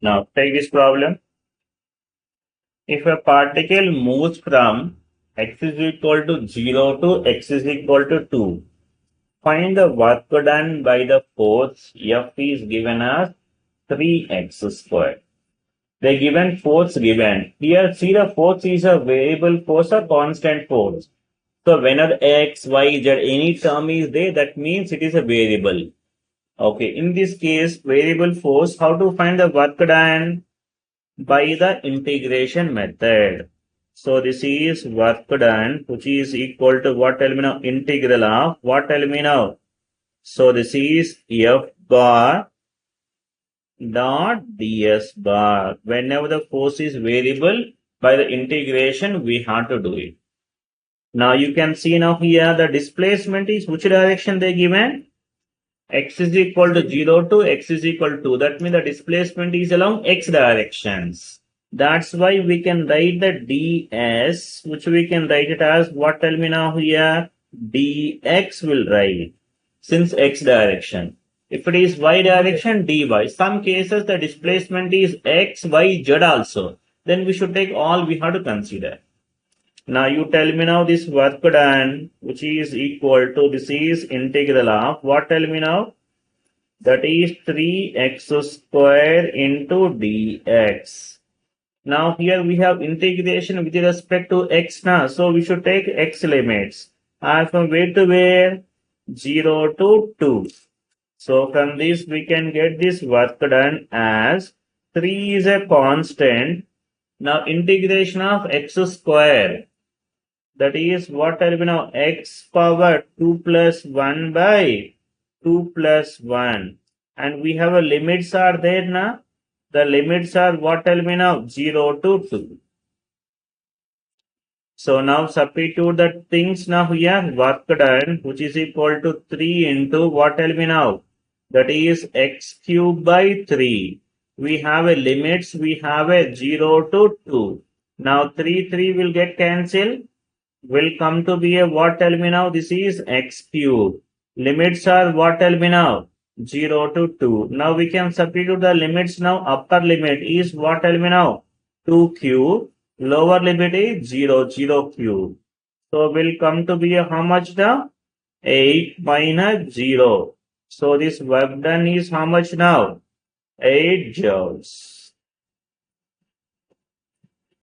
Now take this problem. If a particle moves from x is equal to 0 to x is equal to 2, find the work done by the force F is given as 3x squared. The given force given. Here see the force is a variable force or constant force. So whenever x, y, z any term is there, that means it is a variable. Okay, in this case variable force, how to find the work done? By the integration method. So this is work done which is equal to what? Tell me now. Integral of what? Tell me now. So this is F bar dot ds bar. Whenever the force is variable, by the integration we have to do it. Now you can see now here the displacement is which direction they given? X is equal to 0 to x is equal to 2. That means the displacement is along x directions. That's why we can write the ds, which we can write it as what? Tell me now here. Dx will write since x direction. If it is y direction, dy. Some cases the displacement is x, y, z also. Then we should take all we have to consider. Now you tell me now this work done which is equal to this is integral of what? Tell me now. That is 3x square into dx. Now here we have integration with respect to x now. So we should take x limits. And from where to where? 0 to 2. So from this we can get this work done as 3 is a constant. Now integration of x square. That is what? Tell me now. X power 2 plus 1 by 2 plus 1. And we have a limits are there now. The limits are what? Tell me now. 0 to 2. So now substitute the things now here. Work done which is equal to 3 into what? Tell me now. That is x cube by 3. We have a limits. We have a 0 to 2. Now 3 will get cancelled. Will come to be a what? Tell me now. This is x cube. Limits are what? Tell me now. 0 to 2. Now we can substitute the limits now. Upper limit is what? Tell me now. 2 cube. Lower limit is 0 cube. So will come to be a how much now? 8 minus 0. So this work done is how much now? 8 joules.